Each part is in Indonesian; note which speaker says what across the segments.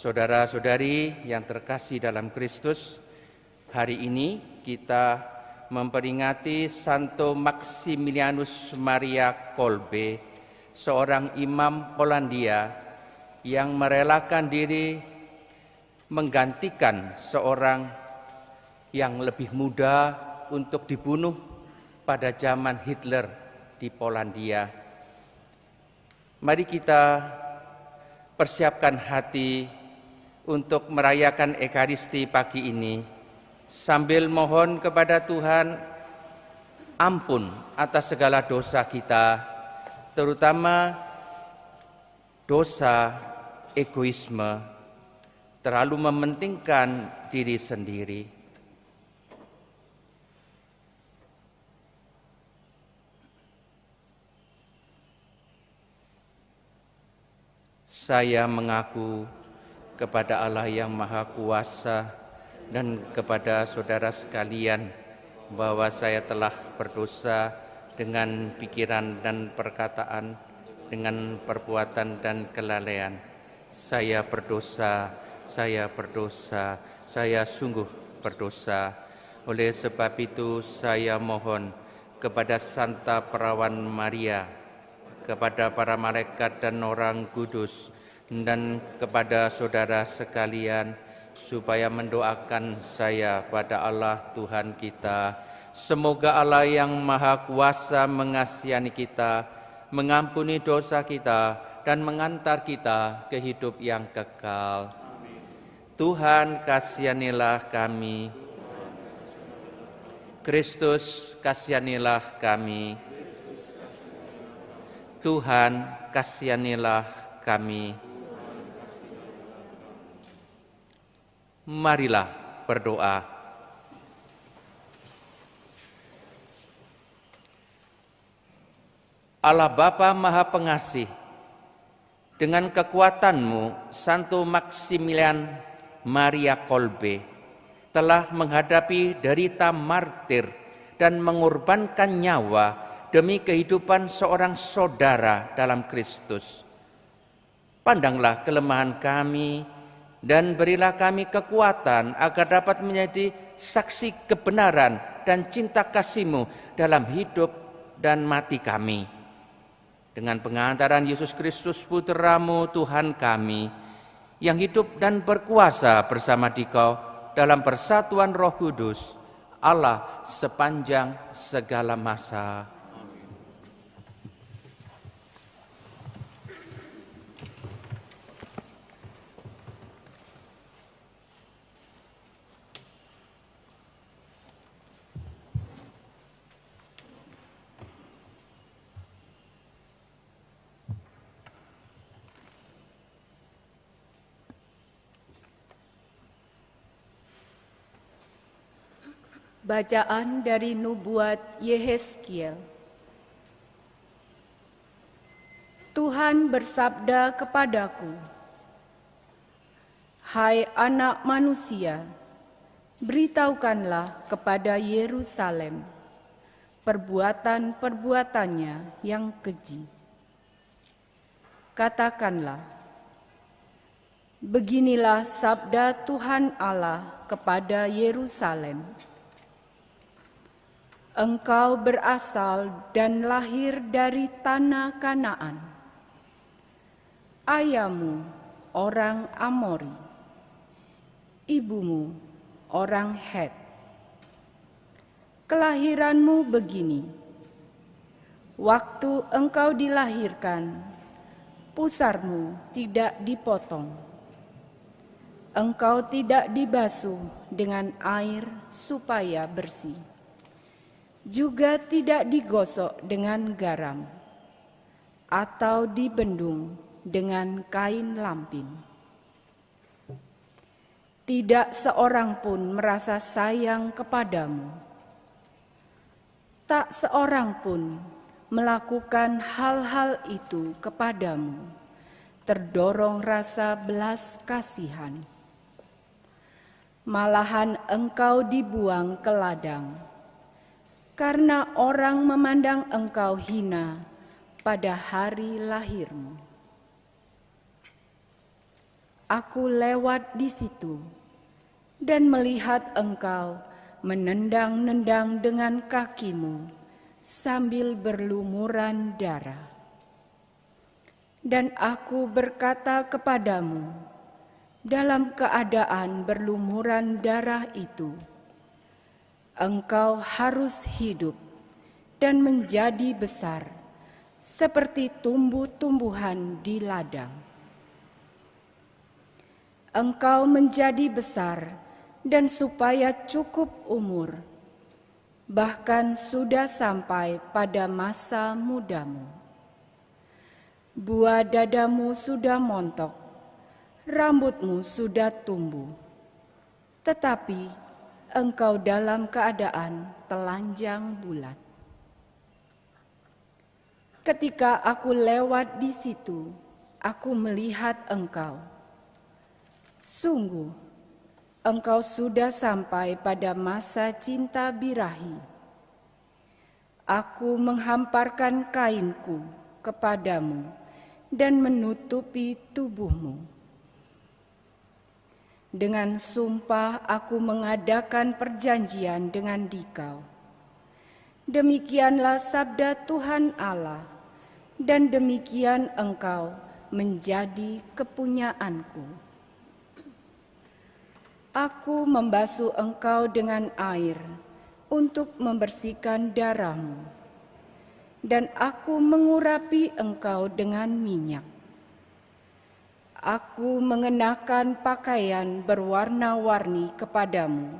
Speaker 1: Saudara-saudari yang terkasih dalam Kristus, hari ini kita memperingati Santo Maximilianus Maria Kolbe, seorang imam Polandia yang merelakan diri menggantikan seorang yang lebih muda untuk dibunuh pada zaman Hitler di Polandia. Mari kita persiapkan hati untuk merayakan Ekaristi pagi ini sambil mohon kepada Tuhan ampun atas segala dosa kita, terutama dosa egoisme, terlalu mementingkan diri sendiri. Saya mengaku kepada Allah yang Maha Kuasa dan kepada saudara sekalian bahwa saya telah berdosa dengan pikiran dan perkataan, dengan perbuatan dan kelalaian. Saya berdosa, saya sungguh berdosa. Oleh sebab itu saya mohon kepada Santa Perawan Maria, kepada para malaikat dan orang kudus, dan kepada saudara sekalian, supaya mendoakan saya pada Allah Tuhan kita. Semoga Allah yang Maha Kuasa mengasihani kita, mengampuni dosa kita, dan mengantar kita ke hidup yang kekal. Tuhan kasihanilah kami. Kristus kasihanilah kami. Tuhan kasihanilah kami. Marilah berdoa. Allah Bapa Maha Pengasih, dengan kekuatan-Mu, Santo Maximilian Maria Kolbe telah menghadapi derita martir dan mengorbankan nyawa demi kehidupan seorang saudara dalam Kristus. Pandanglah kelemahan kami dan berilah kami kekuatan agar dapat menjadi saksi kebenaran dan cinta kasih-Mu dalam hidup dan mati kami. Dengan pengantaran Yesus Kristus Putra-Mu Tuhan kami, yang hidup dan berkuasa bersama Dikau dalam persatuan Roh Kudus, Allah sepanjang segala masa.
Speaker 2: Bacaan dari Nubuat Yehezkiel. Tuhan bersabda kepadaku, "Hai anak manusia, beritahukanlah kepada Yerusalem perbuatan-perbuatannya yang keji. Katakanlah, beginilah sabda Tuhan Allah kepada Yerusalem. Engkau berasal dan lahir dari tanah Kanaan. Ayahmu orang Amori, ibumu orang Het. Kelahiranmu begini: waktu engkau dilahirkan, pusarmu tidak dipotong. Engkau tidak dibasuh dengan air supaya bersih, juga tidak digosok dengan garam, atau dibendung dengan kain lampin. Tidak seorang pun merasa sayang kepadamu. Tak seorang pun melakukan hal-hal itu kepadamu, terdorong rasa belas kasihan. Malahan engkau dibuang ke ladang, karena orang memandang engkau hina pada hari lahirmu. aku lewat di situ dan melihat engkau menendang-nendang dengan kakimu sambil berlumuran darah. Dan aku berkata kepadamu, dalam keadaan berlumuran darah itu, engkau harus hidup dan menjadi besar, seperti tumbuh-tumbuhan di ladang. Engkau menjadi besar dan supaya cukup umur, bahkan sudah sampai pada masa mudamu. Buah dadamu sudah montok, rambutmu sudah tumbuh, tetapi engkau dalam keadaan telanjang bulat. Ketika aku lewat di situ, aku melihat engkau. Sungguh, engkau sudah sampai pada masa cinta birahi. Aku menghamparkan kainku kepadamu dan menutupi tubuhmu. Dengan sumpah aku mengadakan perjanjian dengan dikau. Demikianlah sabda Tuhan Allah, dan demikian engkau menjadi kepunyaanku. Aku membasuh engkau dengan air untuk membersihkan darahmu, dan aku mengurapi engkau dengan minyak. Aku mengenakan pakaian berwarna-warni kepadamu,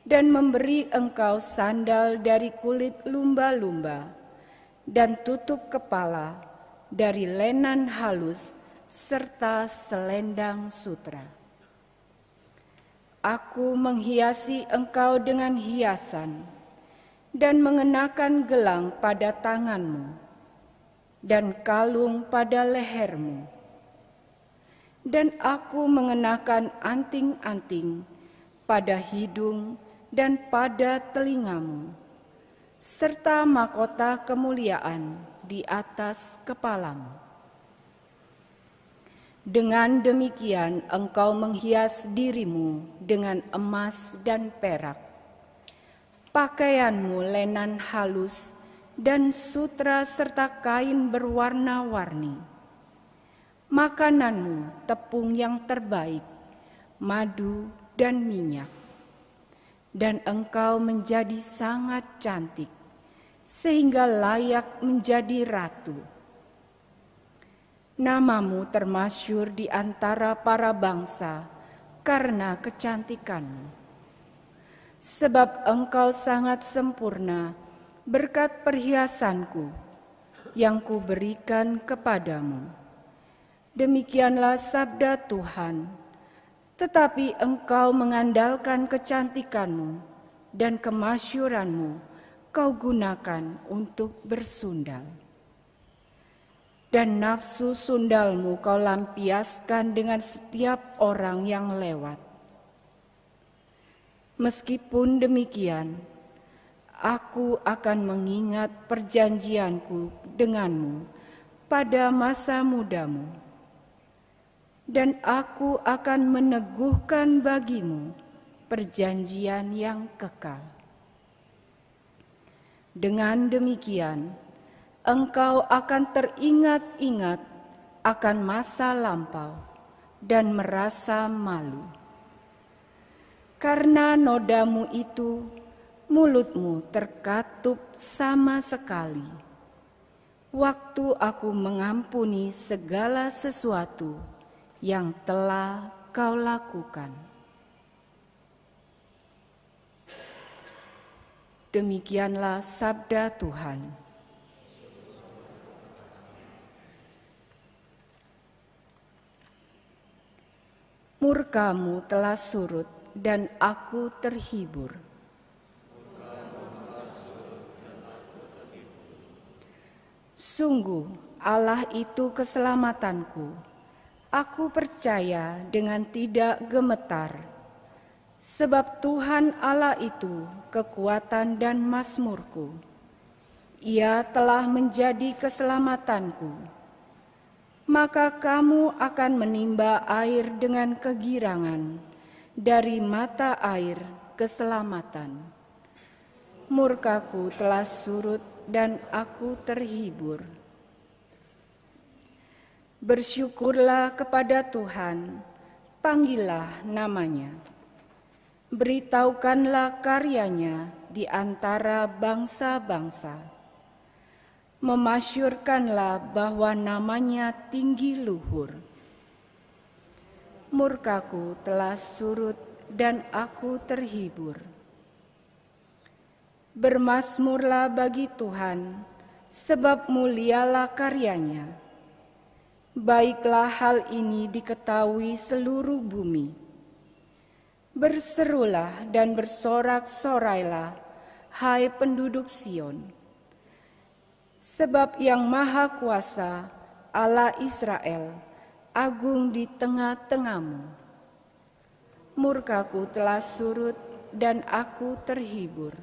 Speaker 2: dan memberi engkau sandal dari kulit lumba-lumba, dan tutup kepala dari lenan halus, serta selendang sutra. Aku menghiasi engkau dengan hiasan, dan mengenakan gelang pada tanganmu, dan kalung pada lehermu. Dan aku mengenakan anting-anting pada hidung dan pada telingamu, serta mahkota kemuliaan di atas kepalamu. Dengan demikian engkau menghias dirimu dengan emas dan perak, pakaianmu lenan halus dan sutra serta kain berwarna-warni, makananmu tepung yang terbaik, madu dan minyak. Dan engkau menjadi sangat cantik, sehingga layak menjadi ratu. Namamu termasyhur di antara para bangsa karena kecantikanmu. Sebab engkau sangat sempurna berkat perhiasanku yang kuberikan kepadamu. Demikianlah sabda Tuhan. Tetapi engkau mengandalkan kecantikanmu dan kemasyhuranmu kau gunakan untuk bersundal. Dan nafsu sundalmu kau lampiaskan dengan setiap orang yang lewat. Meskipun demikian, aku akan mengingat perjanjianku denganmu pada masa mudamu. Dan aku akan meneguhkan bagimu perjanjian yang kekal. Dengan demikian, engkau akan teringat-ingat akan masa lampau dan merasa malu. Karena nodamu itu, mulutmu terkatup sama sekali. Waktu aku mengampuni segala sesuatu yang telah kau lakukan. Demikianlah sabda Tuhan. Murkamu telah surut dan aku terhibur. Sungguh Allah itu keselamatanku. Aku percaya dengan tidak gemetar, sebab Tuhan Allah itu kekuatan dan mazmurku. Ia telah menjadi keselamatanku. maka kamu akan menimba air dengan kegirangan dari mata air keselamatan. Murkaku telah surut dan aku terhibur. Bersyukurlah kepada Tuhan, panggillah namanya. Beritahukanlah karyanya di antara bangsa-bangsa. Memasyurkanlah bahwa namanya tinggi luhur. Murkaku telah surut dan aku terhibur. Bermasmurlah bagi Tuhan, sebab mulialah karyanya. Baiklah hal ini diketahui seluruh bumi. Berserulah dan bersorak-sorailah, hai penduduk Sion. Sebab Yang Maha Kuasa, Allah Israel, agung di tengah-tengahmu. Murkaku telah surut dan aku terhibur.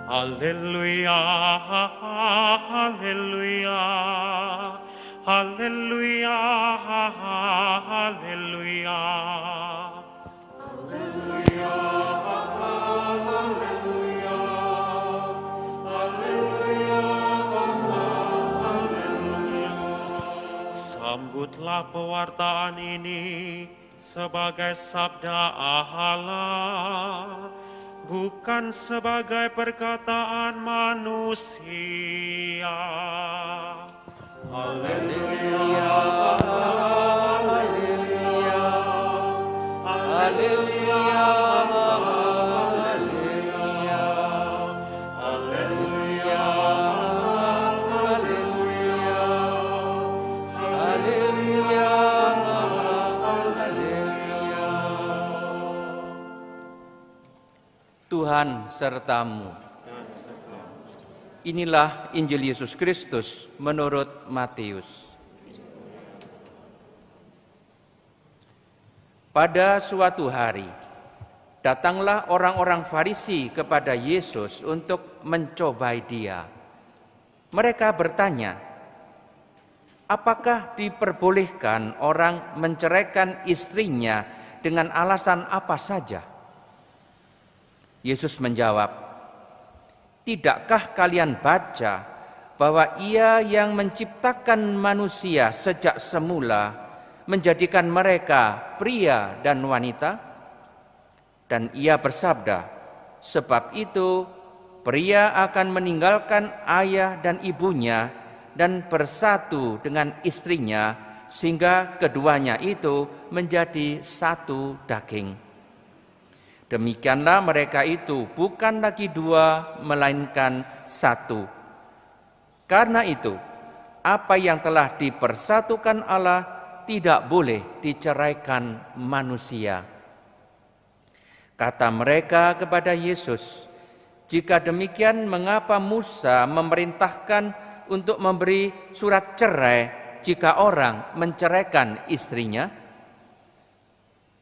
Speaker 3: Haleluya, haleluya, haleluya, haleluya. Haleluya, haleluya, haleluya, haleluya. Sambutlah pewartaan ini sebagai sabda Allah, bukan sebagai perkataan manusia. Haleluya, haleluya, haleluya, haleluya, haleluya, haleluya, haleluya, haleluya.
Speaker 1: Tuhan sertamu. Inilah Injil Yesus Kristus menurut Matius. Pada suatu hari, datanglah orang-orang Farisi kepada Yesus untuk mencobai Dia. Mereka bertanya, apakah diperbolehkan orang menceraikan istrinya dengan alasan apa saja? Yesus menjawab, tidakkah kalian baca bahwa Ia yang menciptakan manusia sejak semula menjadikan mereka pria dan wanita? Dan Ia bersabda, sebab itu pria akan meninggalkan ayah dan ibunya dan bersatu dengan istrinya, sehingga keduanya itu menjadi satu daging. Demikianlah mereka itu bukan lagi dua, melainkan satu. Karena itu, apa yang telah dipersatukan Allah tidak boleh diceraikan manusia. Kata mereka kepada Yesus, jika demikian mengapa Musa memerintahkan untuk memberi surat cerai jika orang menceraikan istrinya?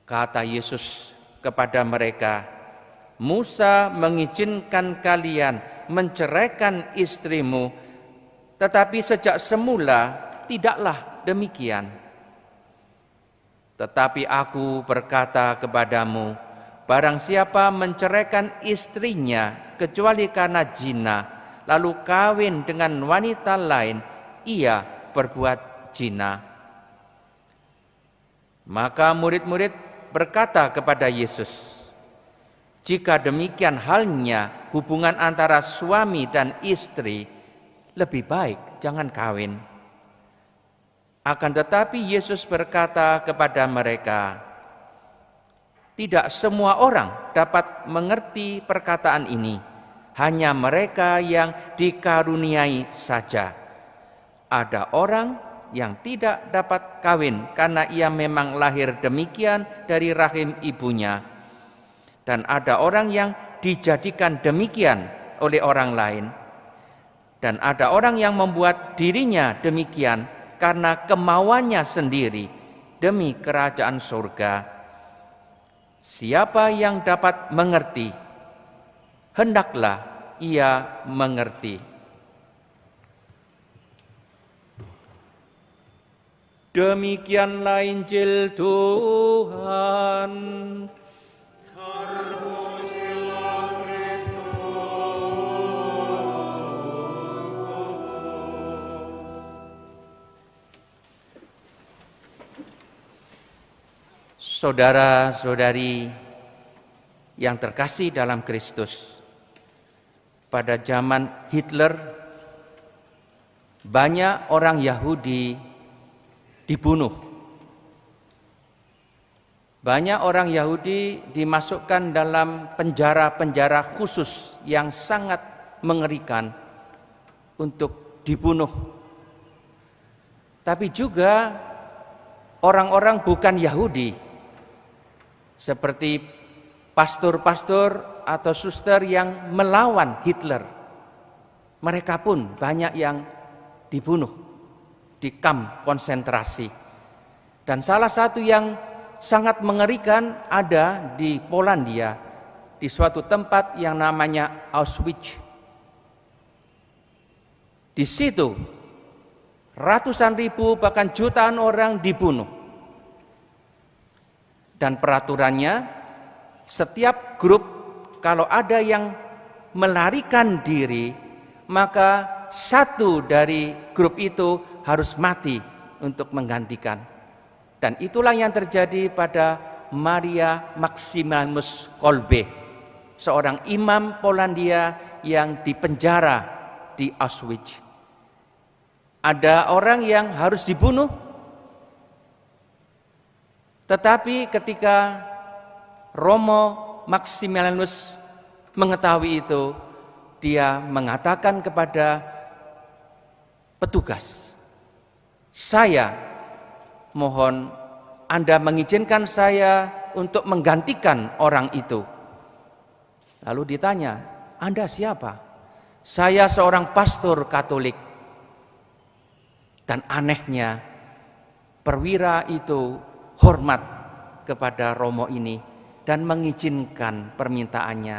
Speaker 1: Kata Yesus kepada mereka, Musa mengizinkan kalian menceraikan istrimu, tetapi sejak semula tidaklah demikian. Tetapi aku berkata kepadamu, barang siapa menceraikan istrinya kecuali karena zina, lalu kawin dengan wanita lain, ia berbuat zina. Maka murid-murid berkata kepada Yesus, jika demikian halnya hubungan antara suami dan istri, lebih baik jangan kawin. Akan tetapi Yesus berkata kepada mereka, tidak semua orang dapat mengerti perkataan ini, hanya mereka yang dikaruniai saja. Ada orang yang tidak dapat kawin karena ia memang lahir demikian dari rahim ibunya. Dan ada orang yang dijadikan demikian oleh orang lain. Dan ada orang yang membuat dirinya demikian karena kemauannya sendiri. demi kerajaan surga. Siapa yang dapat mengerti, hendaklah ia mengerti. Demikianlah Injil Tuhan. Saudara-saudari yang terkasih dalam Kristus, pada zaman Hitler banyak orang Yahudi dibunuh. Banyak orang Yahudi dimasukkan dalam penjara-penjara khusus yang sangat mengerikan untuk dibunuh. Tapi juga orang-orang bukan Yahudi, seperti pastor-pastor atau suster yang melawan Hitler. Mereka pun banyak yang dibunuh di kamp konsentrasi. Dan salah satu yang sangat mengerikan ada di Polandia, di suatu tempat yang namanya Auschwitz. Di situ ratusan ribu bahkan jutaan orang dibunuh. Dan peraturannya, setiap grup kalau ada yang melarikan diri, maka satu dari grup itu harus mati untuk menggantikan. Dan itulah yang terjadi pada Maria Maximanus Kolbe, seorang imam Polandia yang dipenjara di Auschwitz. Ada orang yang harus dibunuh, tetapi ketika Romo Maximilianus mengetahui itu, dia mengatakan kepada petugas, "Saya mohon Anda mengizinkan saya untuk menggantikan orang itu." Lalu ditanya, "Anda siapa?" "Saya seorang pastor Katolik." Dan anehnya, perwira itu hormat kepada Romo ini dan mengizinkan permintaannya,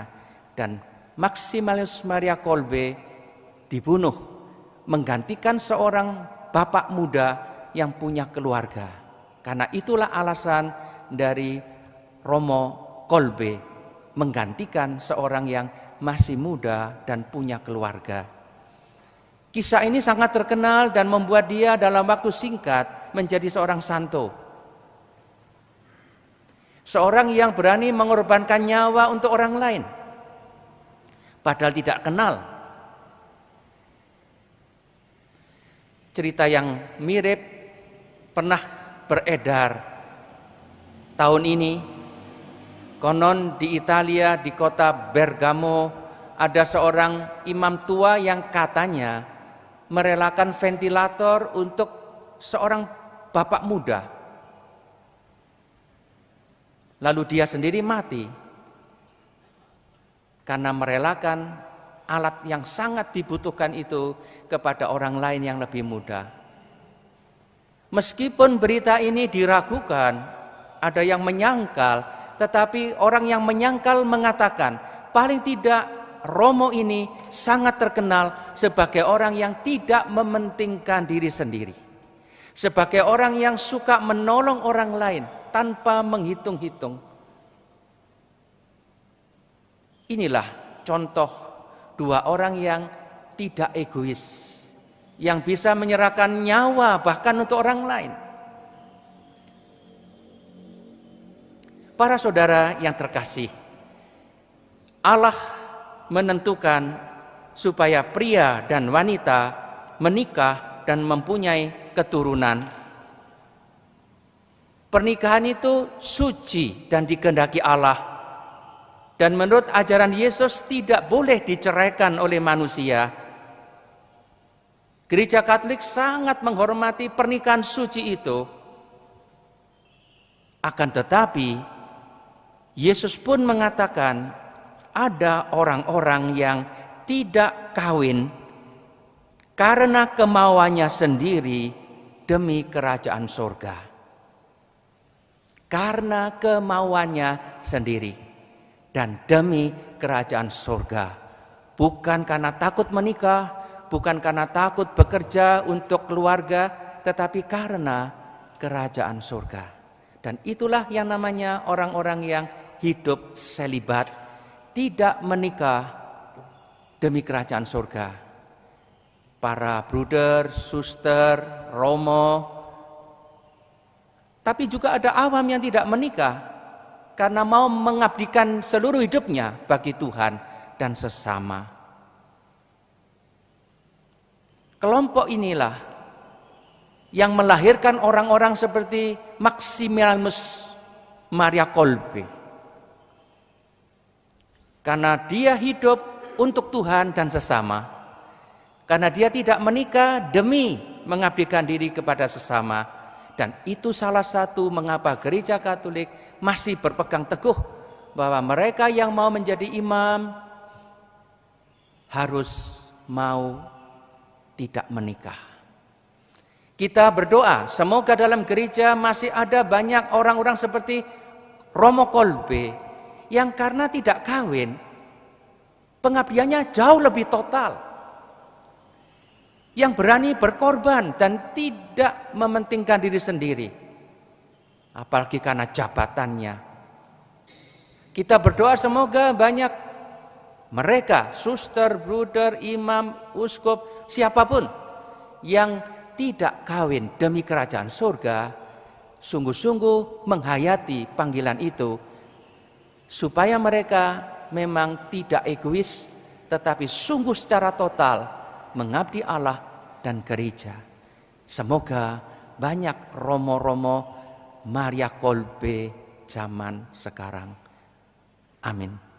Speaker 1: dan Maximilianus Maria Kolbe dibunuh menggantikan seorang bapak muda yang punya keluarga. Karena itulah alasan dari Romo Kolbe menggantikan seorang yang masih muda dan punya keluarga. Kisah ini sangat terkenal dan membuat dia dalam waktu singkat menjadi seorang santo. Seorang yang berani mengorbankan nyawa untuk orang lain, padahal tidak kenal. Cerita yang mirip pernah beredar tahun ini. Konon di Italia, di kota Bergamo, ada seorang imam tua yang katanya merelakan ventilator untuk seorang bapak muda. Lalu dia sendiri mati karena merelakan alat yang sangat dibutuhkan itu kepada orang lain yang lebih muda. Meskipun berita ini diragukan, ada yang menyangkal, tetapi orang yang menyangkal mengatakan paling tidak Romo ini sangat terkenal sebagai orang yang tidak mementingkan diri sendiri, sebagai orang yang suka menolong orang lain tanpa menghitung-hitung. Inilah contoh dua orang yang tidak egois, yang bisa menyerahkan nyawa bahkan untuk orang lain. Para saudara yang terkasih, Allah menentukan supaya pria dan wanita menikah dan mempunyai keturunan. Pernikahan itu suci dan dikehendaki Allah, dan menurut ajaran Yesus tidak boleh diceraikan oleh manusia. Gereja Katolik sangat menghormati pernikahan suci itu. Akan tetapi Yesus pun mengatakan ada orang-orang yang tidak kawin karena kemauannya sendiri demi kerajaan surga. karena kemauannya sendiri dan demi kerajaan surga. Bukan karena takut menikah, bukan karena takut bekerja untuk keluarga, tetapi karena kerajaan surga. Dan itulah yang namanya orang-orang yang hidup selibat, tidak menikah demi kerajaan surga. Para bruder, suster, romo, tapi juga ada awam yang tidak menikah karena mau mengabdikan seluruh hidupnya bagi Tuhan dan sesama. Kelompok inilah yang melahirkan orang-orang seperti Maximilianus Maria Kolbe. Karena dia hidup untuk Tuhan dan sesama. Karena dia tidak menikah demi mengabdikan diri kepada sesama. Dan itu salah satu mengapa Gereja Katolik masih berpegang teguh bahwa mereka yang mau menjadi imam harus mau tidak menikah. Kita berdoa semoga dalam gereja masih ada banyak orang-orang seperti Romo Kolbe yang karena tidak kawin pengabdiannya jauh lebih total, yang berani berkorban dan tidak mementingkan diri sendiri, apalagi karena jabatannya. Kita berdoa semoga banyak mereka, suster, bruder, imam, uskup, siapapun yang tidak kawin demi kerajaan surga, sungguh-sungguh menghayati panggilan itu, supaya mereka memang tidak egois, tetapi sungguh secara total mengabdi Allah dan gereja. Semoga banyak romo-romo Maria Kolbe zaman sekarang. Amin.